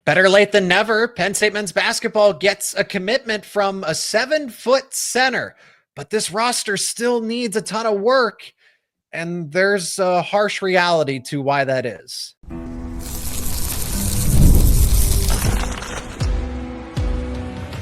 Better late than never. Penn State men's basketball gets a commitment from a 7-foot center, but this roster still needs a ton of work, and there's a harsh reality to why that is.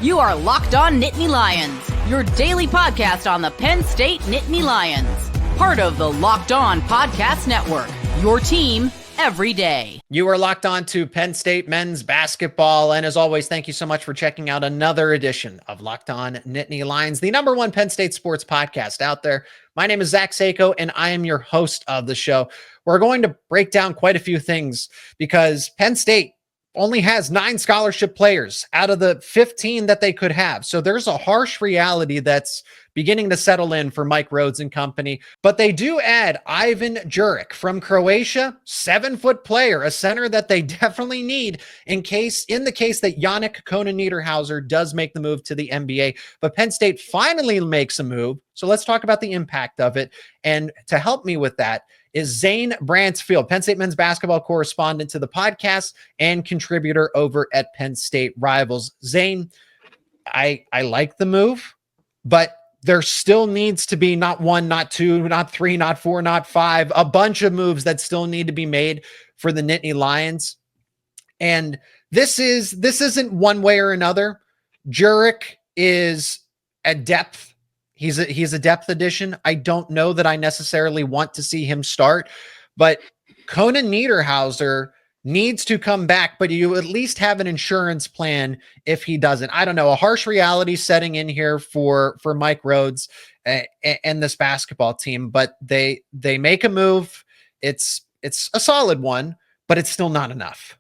You are Locked On Nittany Lions, your daily podcast on the Penn State Nittany Lions, part of the Locked On Podcast Network, your team every day. You are locked on to Penn State men's basketball. And as always, thank you so much for checking out another edition of Locked On Nittany Lions, the #1 Penn State sports podcast out there. My name is Zach Seyko, and I am your host of the show. We're going to break down quite a few things because Penn State only has 9 scholarship players out of the 15 that they could have. So there's a harsh reality that's beginning to settle in for Mike Rhoades and company. But they do add Ivan Juric from Croatia, 7-foot player, a center that they definitely need in the case that Yannick Konan-Niederhauser does make the move to the NBA. But Penn State finally makes a move. So let's talk about the impact of it. And to help me with that is Zayn Bransfield, Penn State men's basketball correspondent to the podcast and contributor over at Penn State Rivals. Zane, I like the move, but there still needs to be not 1, not 2, not 3, not 4, not 5, a bunch of moves that still need to be made for the Nittany Lions. And this isn't one way or another. Juric is at depth. He's a depth addition. I don't know that I necessarily want to see him start, but Konan-Niederhauser needs to come back, but you at least have an insurance plan if he doesn't. I don't know, a harsh reality setting in here for Mike Rhoades and this basketball team, but they make a move. It's a solid one, but it's still not enough.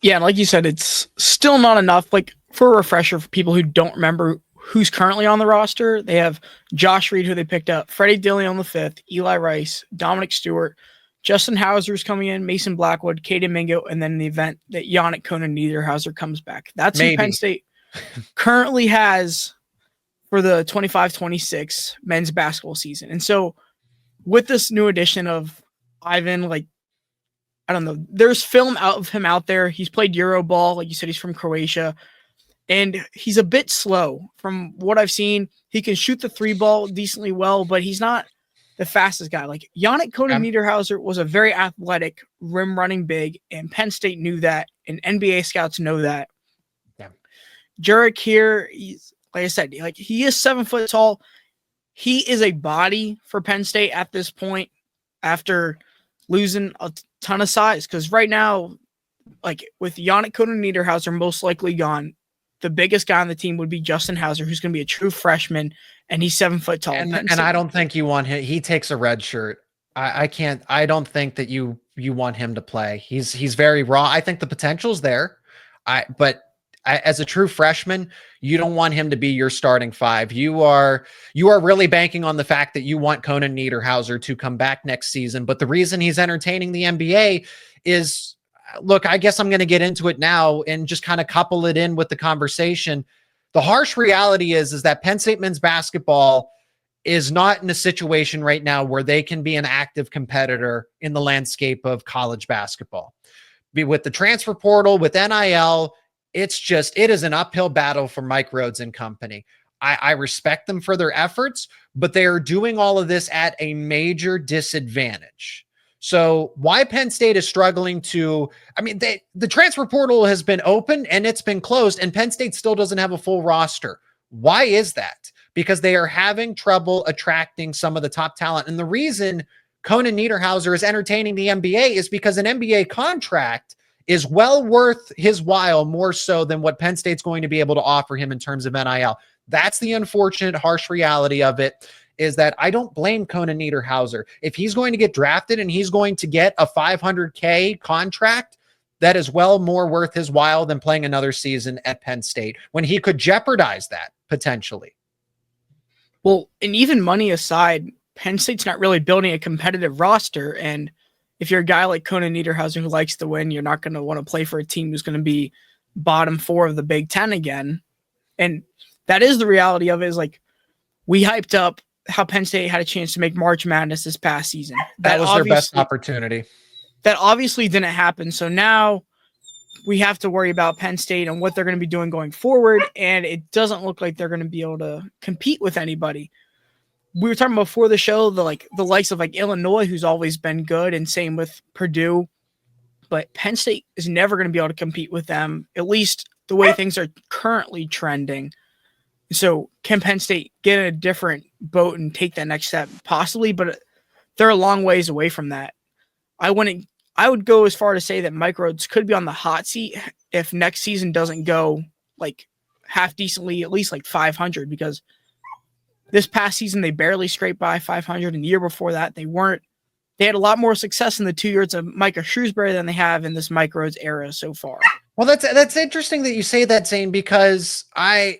Yeah, and like you said, it's still not enough. Like, for a refresher for people who don't remember who's currently on the roster, they have Josh Reed, who they picked up, Freddie Dillon on the 5th, Eli Rice, Dominic Stewart, Justin Hauser's coming in, Mason Blackwood, Caden Mingo, and then in the event that Yannick Konan-Niederhauser comes back. That's who Penn State currently has for the 25-26 men's basketball season. And so with this new addition of Ivan, like, I don't know, there's film of him out there. He's played Euro ball. Like you said, he's from Croatia. And he's a bit slow from what I've seen. He can shoot the 3 ball decently well, but he's not the fastest guy. Like, Yannick Konan-Niederhauser was a very athletic rim running big, and Penn State knew that, and NBA scouts know that. Yeah. Juric here, he's, like I said, like, he is 7 foot tall. He is a body for Penn State at this point after losing a ton of size. Because right now, like, with Yannick Konan-Niederhauser most likely gone, the biggest guy on the team would be Justin Hauser, who's going to be a true freshman, and he's 7 foot tall. And I don't think you want him. He takes a red shirt. I don't think that you want him to play. He's very raw. I think the potential's there. But as a true freshman, you don't want him to be your starting 5. You are really banking on the fact that you want Konan-Niederhauser to come back next season. But the reason he's entertaining the NBA is, look, I guess I'm going to get into it now and just kind of couple it in with the conversation. The harsh reality is that Penn State men's basketball is not in a situation right now where they can be an active competitor in the landscape of college basketball. With the transfer portal, with NIL, it is an uphill battle for Mike Rhoades and company. I respect them for their efforts, but they are doing all of this at a major disadvantage. So why Penn State is struggling the transfer portal has been open and it's been closed, and Penn State still doesn't have a full roster. Why is that? Because they are having trouble attracting some of the top talent. And the reason Konan-Niederhauser is entertaining the NBA is because an NBA contract is well worth his while, more so than what Penn State's going to be able to offer him in terms of NIL. That's the unfortunate, harsh reality of it. Is that I don't blame Konan-Niederhauser. If he's going to get drafted and he's going to get a $500K contract, that is well more worth his while than playing another season at Penn State when he could jeopardize that potentially. Well, and even money aside, Penn State's not really building a competitive roster. And if you're a guy like Konan-Niederhauser who likes to win, you're not going to want to play for a team who's going to be bottom 4 of the Big Ten again. And that is the reality of it, is like, we hyped up how Penn State had a chance to make March Madness this past season. That was their best opportunity. That obviously didn't happen. So now we have to worry about Penn State and what they're going to be doing going forward, and it doesn't look like they're going to be able to compete with anybody. We were talking before the show, the likes of like Illinois, who's always been good, and same with Purdue. But Penn State is never going to be able to compete with them, at least the way things are currently trending. So can Penn State get in a different boat and take that next step? Possibly, but they're a long ways away from that. I would go as far to say that Mike Rhoades could be on the hot seat if next season doesn't go like half decently, at least like 500, because this past season they barely scraped by 500, and the year before that they weren't. They had a lot more success in the 2 years of Micah Shrewsbury than they have in this Mike Rhoades era so far. Well, that's interesting that you say that, Zane, because I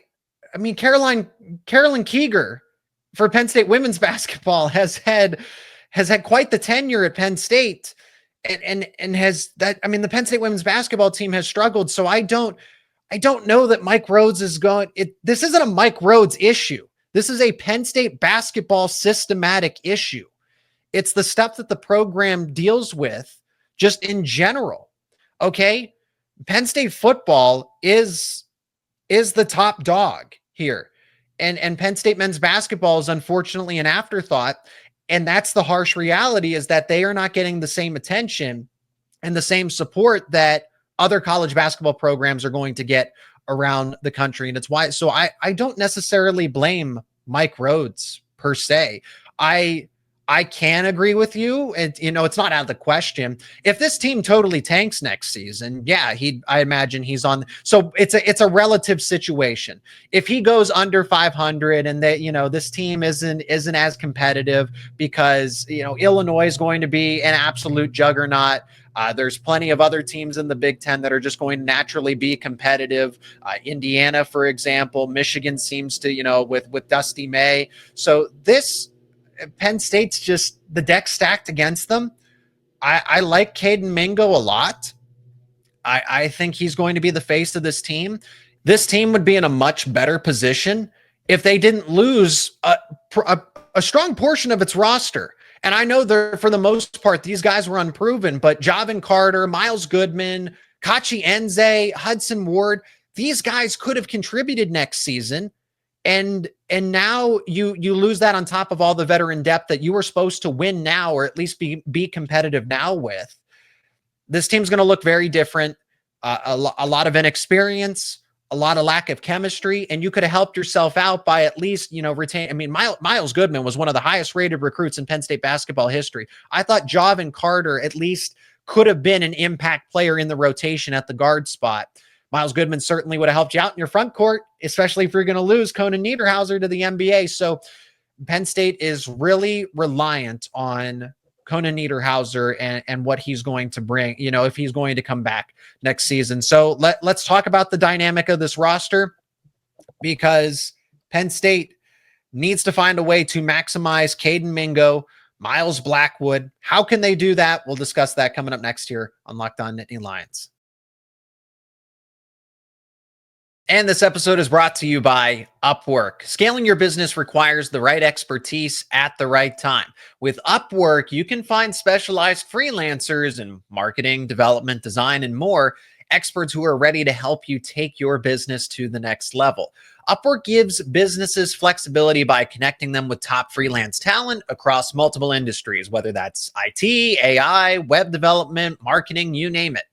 mean, Caroline Keeger for Penn State women's basketball has had quite the tenure at Penn State, and has that. I mean, the Penn State women's basketball team has struggled, so I don't know that Mike Rhoades is going. This isn't a Mike Rhoades issue. This is a Penn State basketball systematic issue. It's the stuff that the program deals with just in general. Okay. Penn State football is the top dog here. And Penn State men's basketball is unfortunately an afterthought. And that's the harsh reality, is that they are not getting the same attention and the same support that other college basketball programs are going to get around the country. And it's why, so I don't necessarily blame Mike Rhoades per se. I can agree with you. And, it's not out of the question. If this team totally tanks next season, yeah, I imagine he's on. So it's a relative situation. If he goes under 500 and that, this team isn't as competitive because, Illinois is going to be an absolute juggernaut. There's plenty of other teams in the Big Ten that are just going to naturally be competitive. Indiana, for example, Michigan seems to, with Dusty May. So Penn State's just the deck stacked against them. I like Caden Mingo a lot. I think he's going to be the face of this team. This team would be in a much better position if they didn't lose a strong portion of its roster. And I know for the most part, these guys were unproven, but Javin Carter, Miles Goodman, Kachi Enze, Hudson Ward, these guys could have contributed next season. And now you lose that on top of all the veteran depth that you were supposed to win now, or at least be competitive now with. This team's going to look very different. A lot of inexperience, a lot of lack of chemistry, and you could have helped yourself out by at least, retain. I mean, Miles Goodman was one of the highest rated recruits in Penn State basketball history. I thought Javin Carter at least could have been an impact player in the rotation at the guard spot. Miles Goodman certainly would have helped you out in your front court, especially if you're going to lose Conan Niederhauser to the NBA. So Penn State is really reliant on Conan Niederhauser and what he's going to bring, if he's going to come back next season. So let's talk about the dynamic of this roster, because Penn State needs to find a way to maximize Caden Mingo, Miles Blackwood. How can they do that? We'll discuss that coming up next here on Locked On Nittany Lions. And this episode is brought to you by Upwork. Scaling your business requires the right expertise at the right time. With Upwork, you can find specialized freelancers in marketing, development, design, and more, experts who are ready to help you take your business to the next level. Upwork gives businesses flexibility by connecting them with top freelance talent across multiple industries, whether that's IT, AI, web development, marketing, you name it.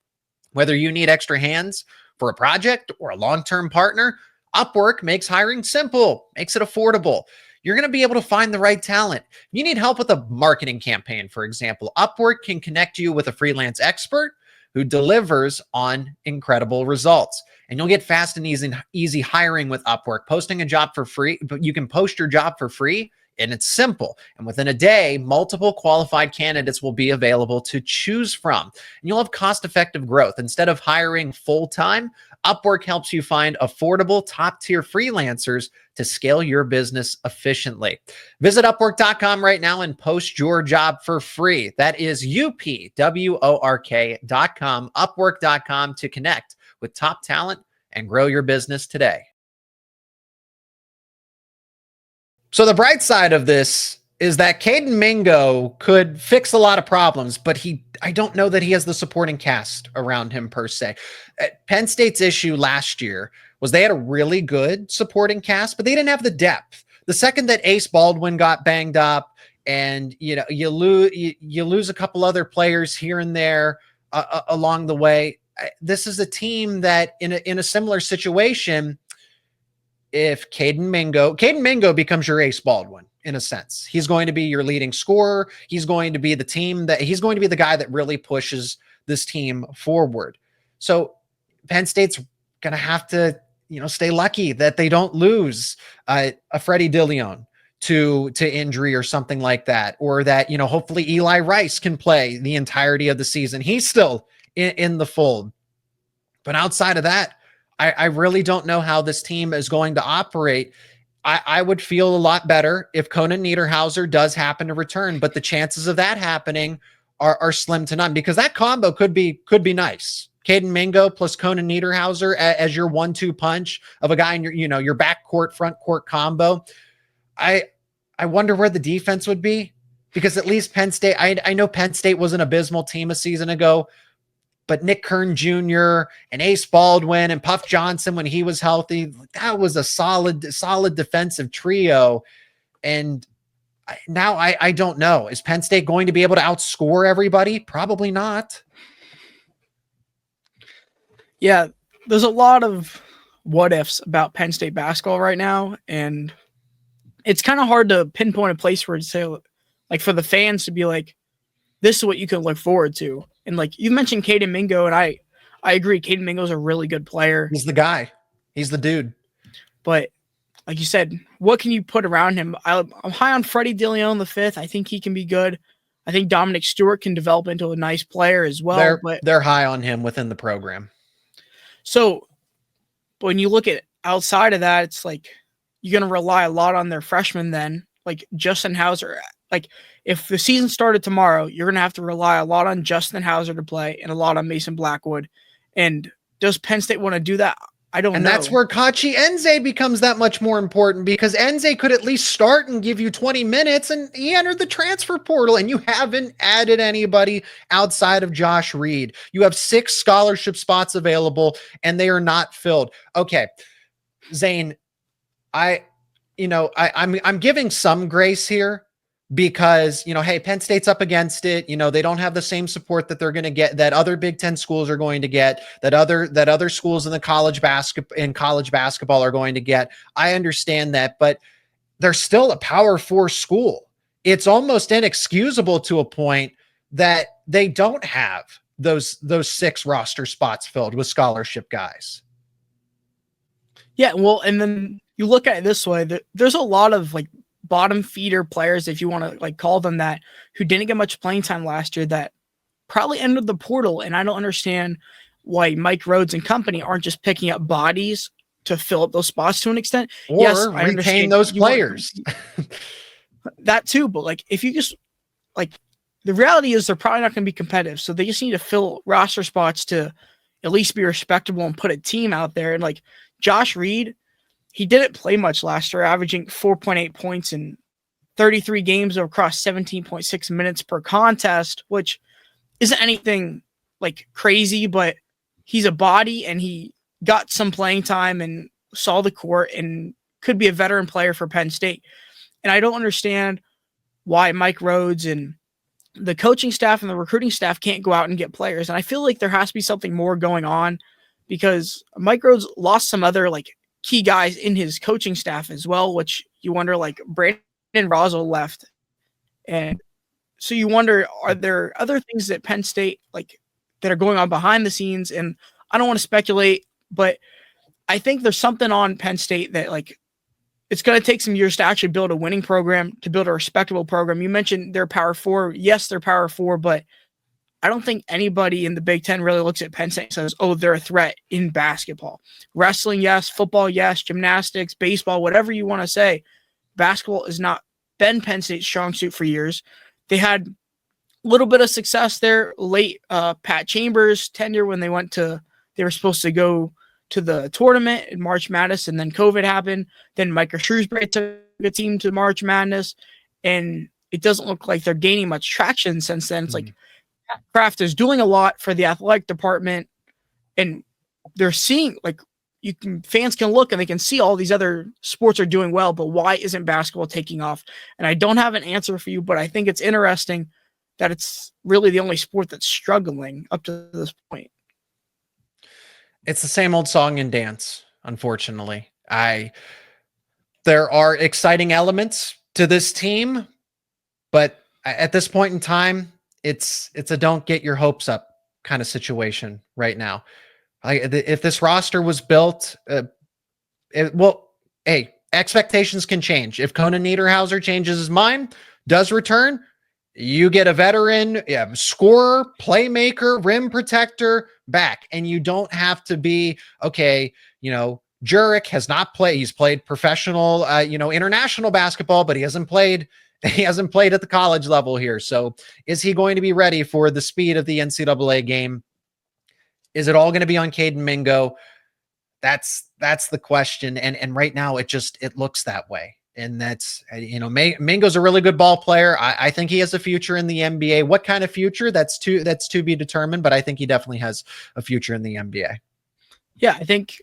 Whether you need extra hands for a project or a long-term partner, Upwork makes hiring simple, makes it affordable. You're going to be able to find the right talent. If you need help with a marketing campaign, for example, Upwork can connect you with a freelance expert who delivers on incredible results. And you'll get fast and easy hiring with Upwork. Posting a job for free, but you can post your job for free, and it's simple. And within a day, multiple qualified candidates will be available to choose from. And you'll have cost-effective growth. Instead of hiring full-time, Upwork helps you find affordable, top-tier freelancers to scale your business efficiently. Visit Upwork.com right now and post your job for free. That is UPWORK.com, Upwork.com, to connect with top talent and grow your business today. So the bright side of this is that Caden Mingo could fix a lot of problems, but I don't know that he has the supporting cast around him per se. Penn State's issue last year was they had a really good supporting cast, but they didn't have the depth. The second that Ace Baldwin got banged up, and you lose a couple other players here and there along the way. This is a team that in a similar situation, if Caden Mingo becomes your Ace Baldwin in a sense. He's going to be your leading scorer. He's going to be he's going to be the guy that really pushes this team forward. So Penn State's going to have to, stay lucky that they don't lose a Freddie Dilion to injury or something like that, or that, hopefully Eli Rice can play the entirety of the season. He's still in the fold. But outside of that, I really don't know how this team is going to operate. I would feel a lot better if Conan Niederhauser does happen to return, but the chances of that happening are slim to none, because that combo could be nice. Caden Mingo plus Conan Niederhauser as your 1-2 punch of a guy in your back court, front court combo. I wonder where the defense would be, because at least Penn State, I know Penn State was an abysmal team a season ago, but Nick Kern Jr. and Ace Baldwin and Puff Johnson, when he was healthy, that was a solid defensive trio. And now I don't know. Is Penn State going to be able to outscore everybody? Probably not. Yeah, there's a lot of what ifs about Penn State basketball right now, and it's kind of hard to pinpoint a place where to say, like, for the fans to be like, this is what you can look forward to. And like you mentioned Caden Mingo, and I agree. Caden Mingo's a really good player. He's the guy. He's the dude. But like you said, what can you put around him? I'm high on Freddie Dilion V. I think he can be good. I think Dominic Stewart can develop into a nice player as well. They're high on him within the program. So when you look at outside of that, it's like you're going to rely a lot on their freshmen then, like Justin Hauser. Like if the season started tomorrow, you're going to have to rely a lot on Justin Hauser to play and a lot on Mason Blackwood. And does Penn State want to do that? I don't know. And that's where Kachi Enze becomes that much more important, because Enze could at least start and give you 20 minutes, and he entered the transfer portal, and you haven't added anybody outside of Josh Reed. You have 6 scholarship spots available, and they are not filled. Okay, Zane, I'm giving some grace here, because, hey, Penn State's up against it. They don't have the same support that they're going to get, that other Big Ten schools are going to get, that other schools in the college basketball are going to get. I understand that, but they're still a Power 4 school. It's almost inexcusable to a point that they don't have those 6 roster spots filled with scholarship guys. Yeah, well, and then you look at it this way, there's a lot of like bottom feeder players, if you want to like call them that, who didn't get much playing time last year that probably entered the portal. And I don't understand why Mike Rhoades and company aren't just picking up bodies to fill up those spots to an extent. Or yes, retain those players. That too, but like if you just like, the reality is they're probably not going to be competitive. So they just need to fill roster spots to at least be respectable and put a team out there. And like Josh Reed, he didn't play much last year, averaging 4.8 points in 33 games across 17.6 minutes per contest, which isn't anything like crazy, but he's a body and he got some playing time and saw the court and could be a veteran player for Penn State. And I don't understand why Mike Rhoades and the coaching staff and the recruiting staff can't go out and get players. And I feel like there has to be something more going on, because Mike Rhoades lost some other like key guys in his coaching staff as well, which you wonder, like Brandon Rosal left. And so you wonder, are there other things that Penn State, like, that are going on behind the scenes? And I don't want to speculate, but I think there's something on Penn State that, like, it's going to take some years to actually build a winning program, to build a respectable program. You mentioned they're Power 4. Yes, they're Power 4, but I don't think anybody in the Big Ten really looks at Penn State and says, oh, they're a threat in basketball. Wrestling, yes. Football, yes. Gymnastics, baseball, whatever you want to say. Basketball has not been Penn State's strong suit for years. They had a little bit of success there late. Pat Chambers' tenure when they were supposed to go to the tournament in March Madness, and then COVID happened. Then Micah Shrewsbury took the team to March Madness. and it doesn't look like they're gaining much traction since then. It's like Kraft is doing a lot for the athletic department, and they're seeing fans can look and they can see all these other sports are doing well, but why isn't basketball taking off? And I don't have an answer for you, but I think it's interesting that it's really the only sport that's struggling up to this point. It's the same old song and dance, unfortunately. There are exciting elements to this team, but at this point in time, it's a don't get your hopes up kind of situation right now. If this roster was built, hey, expectations can change. If Conan Niederhauser changes his mind, does return, you get a veteran, scorer, playmaker, rim protector back, and you don't have to be, Jurek has not played. He's played professional, international basketball, but he hasn't played at the college level here. So is he going to be ready for the speed of the NCAA game? Is it all going to be on Caden Mingo? That's the question. And right now it looks that way. And that's, Mingo's a really good ball player. I think he has a future in the NBA. What kind of future? That's to be determined, but I think he definitely has a future in the NBA. Yeah, I think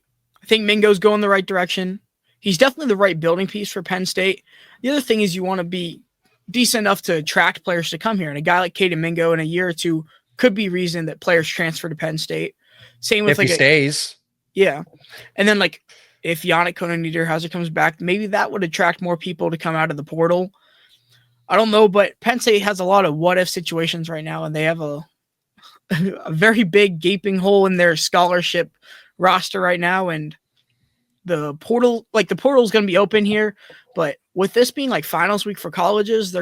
Mingo's going the right direction. He's definitely the right building piece for Penn State. The other thing is you want to be decent enough to attract players to come here. And a guy like Caden Mingo in a year or two could be reason that players transfer to Penn State. Same with if he stays. Yeah. And then if Yannick Conan Niederhauser comes back, maybe that would attract more people to come out of the portal. I don't know, but Penn State has a lot of what if situations right now, and they have a very big gaping hole in their scholarship roster right now. And the portal is going to be open here, but with this being finals week for colleges,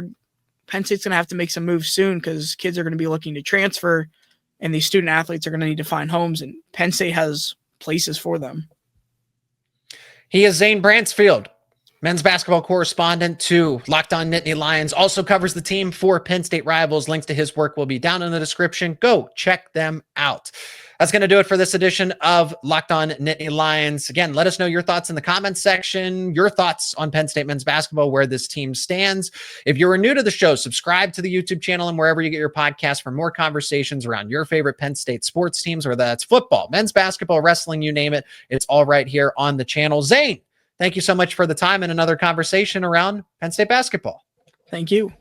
Penn State's going to have to make some moves soon because kids are going to be looking to transfer, and these student athletes are going to need to find homes, and Penn State has places for them. He is Zayn Bransfield, men's basketball correspondent to Locked On Nittany Lions, also covers the team for Penn State rivals. Links to his work will be down in the description. Go check them out. That's going to do it for this edition of Locked On Nittany Lions. Again, let us know your thoughts in the comments section, your thoughts on Penn State men's basketball, where this team stands. If you're new to the show, subscribe to the YouTube channel and wherever you get your podcast for more conversations around your favorite Penn State sports teams, whether that's football, men's basketball, wrestling, you name it. It's all right here on the channel. Zane, thank you so much for the time and another conversation around Penn State basketball. Thank you.